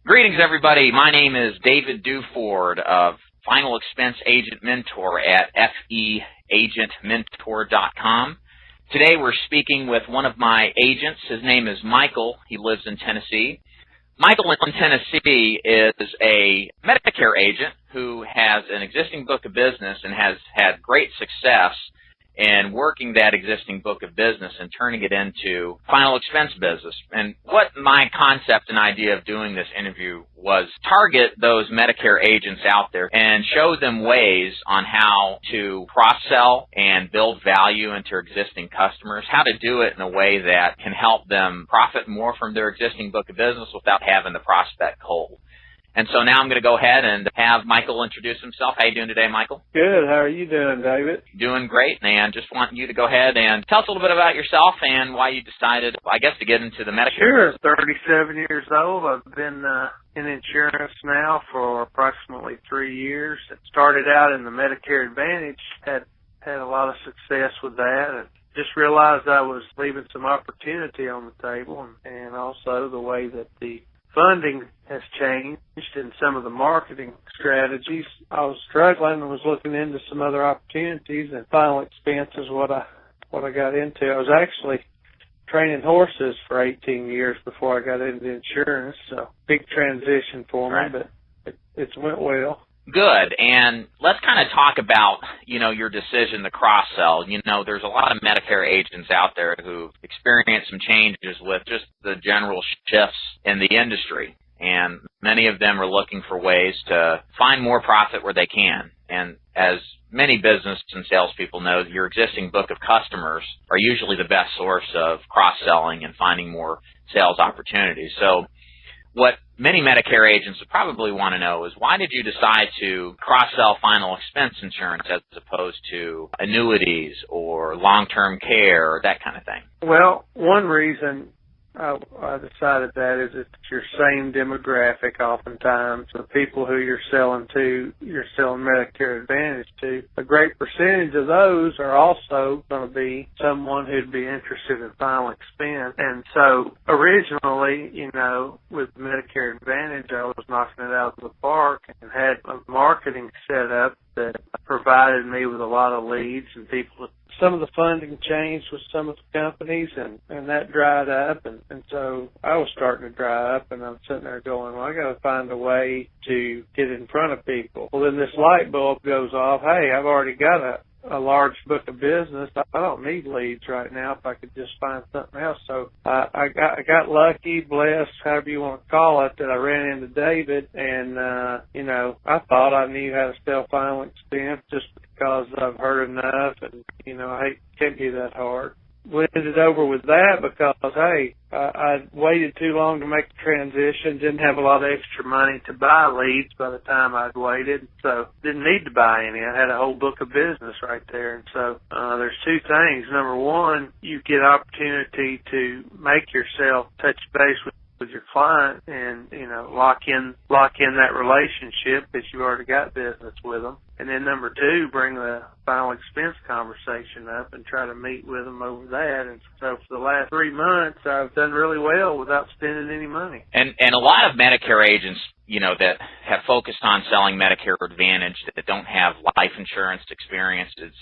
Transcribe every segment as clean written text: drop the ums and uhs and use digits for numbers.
Greetings, everybody. My name is David Duford of Final Expense Agent Mentor at feagentmentor.com. Today we're speaking with one of my agents. His name is Michael. He lives in Tennessee. Michael in Tennessee is a Medicare agent who has an existing book of business and has had great success in working that existing book of business and turning it into final expense business. And what my concept and idea of doing this interview was target those Medicare agents out there and show them ways on how to cross-sell and build value into existing customers, how to do it in a way that can help them profit more from their existing book of business without having the prospect cold. And so now I'm going to go ahead and have Michael introduce himself. How are you doing today, Michael? Good. How are you doing, David? Doing great, and just want you to go ahead and tell us a little bit about yourself and why you decided, I guess, to get into the Medicare. Sure. 37 years old. I've been in insurance now for approximately 3 years. It started out in the Medicare Advantage, had a lot of success with that, and just realized I was leaving some opportunity on the table, and also the way that the funding has changed and some of the marketing strategies. I was struggling and was looking into some other opportunities, and final expense is what I got into. I was actually training horses for 18 years before I got into insurance, so big transition for me, but it's went well. Good. And let's kind of talk about, your decision to cross-sell. There's a lot of Medicare agents out there who've experienced some changes with just the general shifts in the industry. And many of them are looking for ways to find more profit where they can. And as many business and salespeople know, your existing book of customers are usually the best source of cross-selling and finding more sales opportunities. So what many Medicare agents would probably want to know is, why did you decide to cross-sell final expense insurance as opposed to annuities or long-term care or that kind of thing? Well, one reason I decided that is it's your same demographic oftentimes. The people who you're selling Medicare Advantage to, a great percentage of those are also going to be someone who'd be interested in final expense. And so originally, with Medicare Advantage, I was knocking it out of the park and had a marketing set up that provided me with a lot of leads and people. Some of the funding changed with some of the companies, and that dried up, and so I was starting to dry up, and I'm sitting there going, well, I got to find a way to get in front of people. Well, then this light bulb goes off. Hey, I've already got a large book of business. I don't need leads right now if I could just find something else. So I got lucky, blessed, however you want to call it, that I ran into David, and I thought I knew how to sell final expense just because I've heard enough, and I can't be that hard. We ended over with that because, hey, I waited too long to make the transition, didn't have a lot of extra money to buy leads by the time I'd waited, so didn't need to buy any. I had a whole book of business right there. And so there's two things. Number one, you get opportunity to make yourself touch base with your client and, lock in that relationship that you've already got business with them. And then number two, bring the final expense conversation up and try to meet with them over that. And so for the last 3 months, I've done really well without spending any money. And a lot of Medicare agents, that have focused on selling Medicare Advantage that don't have life insurance experiences,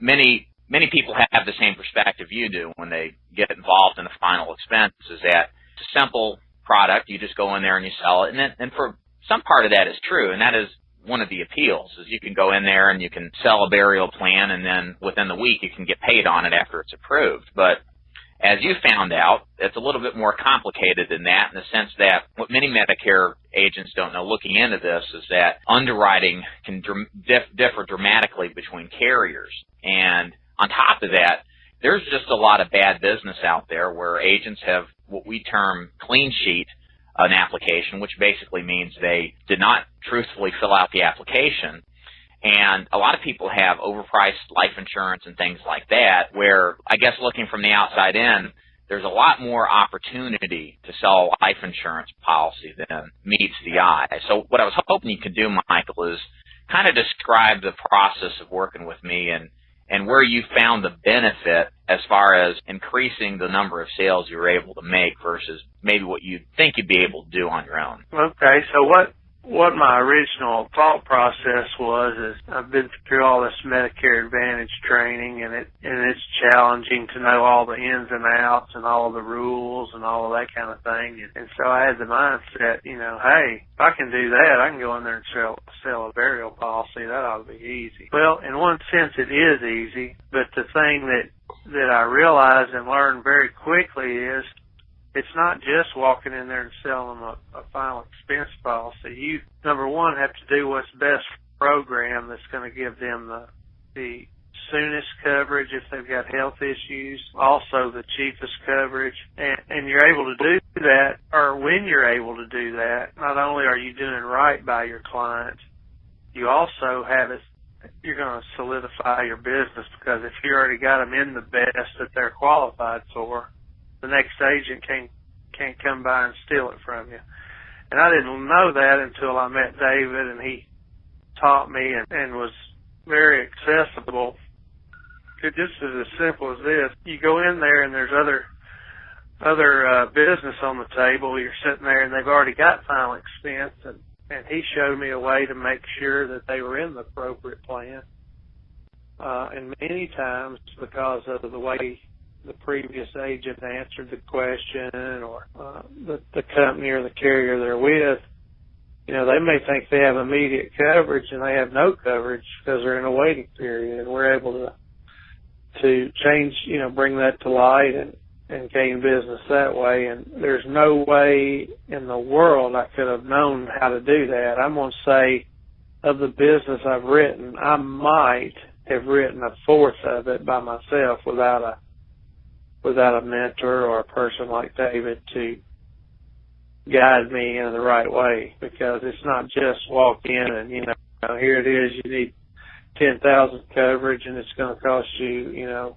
many people have the same perspective you do when they get involved in the final expense, is that it's a simple product. You just go in there and you sell it. And for some part of that is true, and that is one of the appeals, is you can go in there and you can sell a burial plan, and then within the week you can get paid on it after it's approved. But as you found out, it's a little bit more complicated than that, in the sense that what many Medicare agents don't know looking into this is that underwriting can differ dramatically between carriers. And on top of that, there's just a lot of bad business out there where agents have what we term clean sheet an application, which basically means they did not truthfully fill out the application. And a lot of people have overpriced life insurance and things like that, where, I guess looking from the outside in, there's a lot more opportunity to sell a life insurance policy than meets the eye. So what I was hoping you could do, Michael, is kind of describe the process of working with me and and where you found the benefit as far as increasing the number of sales you were able to make versus maybe what you think you'd be able to do on your own. Okay, so what my original thought process was is I've been through all this Medicare Advantage training, and it's challenging to know all the ins and outs and all the rules and all of that kind of thing. And so I had the mindset, hey, if I can do that, I can go in there and sell a burial policy. That ought to be easy. Well, in one sense, it is easy, but the thing that I realized and learned very quickly is it's not just walking in there and selling them a final expense policy. You, number one, have to do what's best for the program that's going to give them the soonest coverage if they've got health issues, also the cheapest coverage. And you're able to do that, or when you're able to do that, not only are you doing right by your clients, you also you're going to solidify your business, because if you already got them in the best that they're qualified for, the next agent can't come by and steal it from you. And I didn't know that until I met David, and he taught me and was very accessible. It just is as simple as this. You go in there and there's other business on the table. You're sitting there and they've already got final expense, and he showed me a way to make sure that they were in the appropriate plan. And many times, because of the way the previous agent answered the question, or the company or the carrier they're with, they may think they have immediate coverage and they have no coverage because they're in a waiting period, and we're able to change, bring that to light and gain business that way. And there's no way in the world I could have known how to do that. I'm going to say, of the business I've written, I might have written a fourth of it by myself without a mentor or a person like David to guide me in the right way, because it's not just walk in and, here it is, you need 10,000 coverage and it's going to cost you,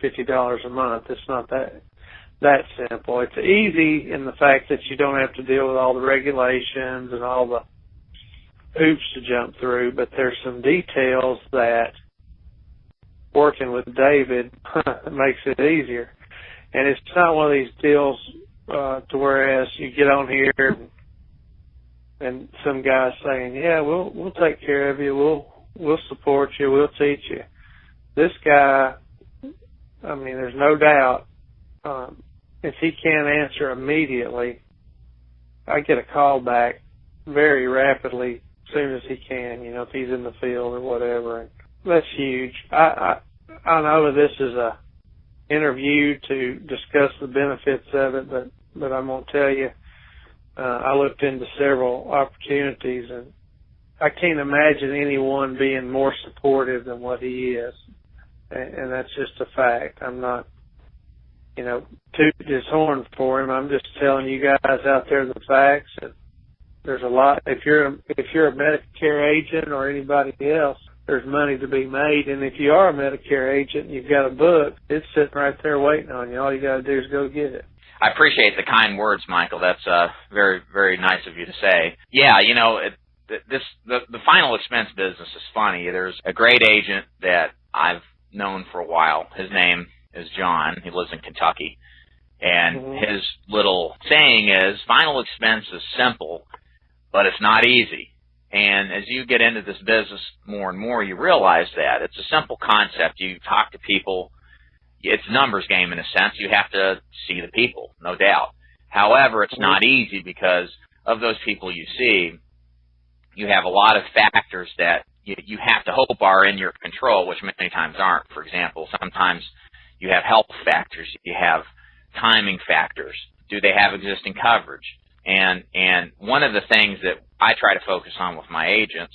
$50 a month. It's not that simple. It's easy in the fact that you don't have to deal with all the regulations and all the hoops to jump through, but there's some details that working with David makes it easier. And it's not one of these deals to whereas you get on here and some guy's saying, yeah, we'll take care of you, we'll support you, we'll teach you. This guy, there's no doubt, if he can't answer immediately, I get a call back very rapidly as soon as he can, if he's in the field or whatever. And that's huge. I know this is a interview to discuss the benefits of it, but I'm going to tell you, I looked into several opportunities, and I can't imagine anyone being more supportive than what he is, and that's just a fact. I'm not, tooting his horn for him. I'm just telling you guys out there the facts. And there's a lot. If you're a Medicare agent or anybody else, there's money to be made, and if you are a Medicare agent and you've got a book, it's sitting right there waiting on you. All you got to do is go get it. I appreciate the kind words, Michael. That's very, very nice of you to say. Yeah, the final expense business is funny. There's a great agent that I've known for a while. His name is John. He lives in Kentucky, and his little saying is, final expense is simple, but it's not easy. And as you get into this business more and more, you realize that it's a simple concept. You talk to people. It's a numbers game in a sense. You have to see the people, no doubt. However, it's not easy because of those people you see, you have a lot of factors that you have to hope are in your control, which many times aren't. For example, sometimes you have health factors. You have timing factors. Do they have existing coverage? And one of the things that I try to focus on with my agents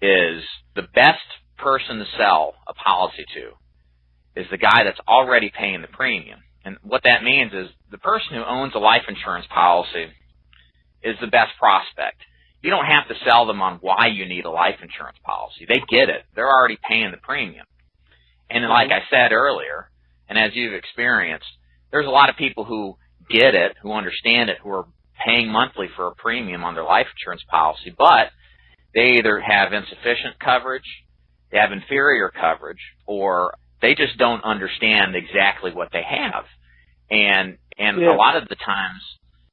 is the best person to sell a policy to is the guy that's already paying the premium. And what that means is the person who owns a life insurance policy is the best prospect. You don't have to sell them on why you need a life insurance policy. They get it. They're already paying the premium. And like I said earlier, and as you've experienced, there's a lot of people who get it, who understand it, who are paying monthly for a premium on their life insurance policy, but they either have insufficient coverage, they have inferior coverage, or they just don't understand exactly what they have. And Yeah. a lot of the times,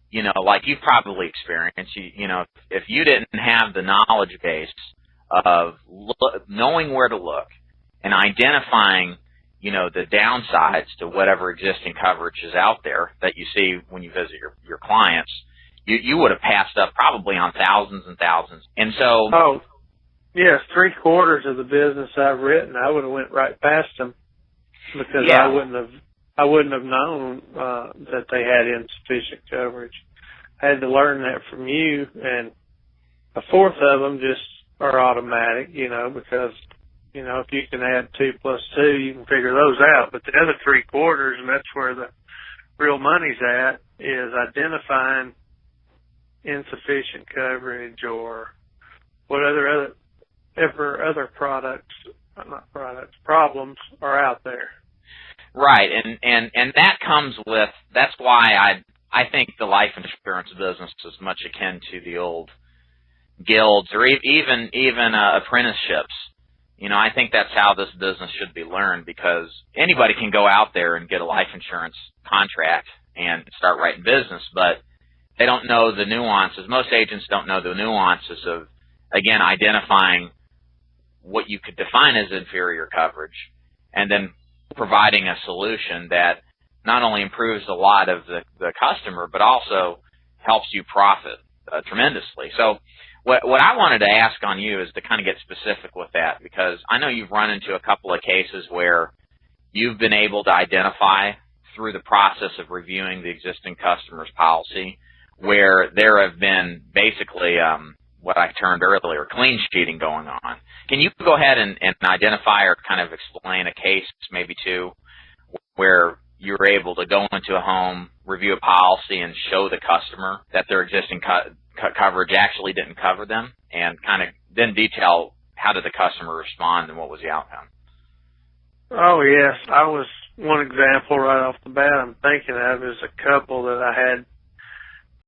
you know, like you've probably experienced, you know, if you didn't have the knowledge base of knowing where to look and identifying, you know, the downsides to whatever existing coverage is out there that you see when you visit your clients, you would have passed up probably on thousands and thousands. And so, oh, yes, 3/4 of the business I've written, I would have went right past them because yeah. I wouldn't have known that they had insufficient coverage. I had to learn that from you, and 1/4 of them just are automatic, you know, because, you know, if you can add 2 plus 2, you can figure those out. But the other 3/4, and that's where the real money's at, is identifying insufficient coverage or what other problems are out there. Right, and that comes with, that's why I think the life insurance business is much akin to the old guilds or even apprenticeships. You know, I think that's how this business should be learned, because anybody can go out there and get a life insurance contract and start writing business, but they don't know the nuances. Most agents don't know the nuances of, again, identifying what you could define as inferior coverage and then providing a solution that not only improves a lot of the customer, but also helps you profit tremendously. So what I wanted to ask on you is to kind of get specific with that, because I know you've run into a couple of cases where you've been able to identify through the process of reviewing the existing customer's policy where there have been basically what I termed earlier, clean sheeting going on. Can you go ahead and identify or kind of explain a case, maybe two, where you were able to go into a home, review a policy, and show the customer that their existing coverage actually didn't cover them, and kind of then detail how did the customer respond and what was the outcome? Oh, yes. One example right off the bat I'm thinking of is a couple that I had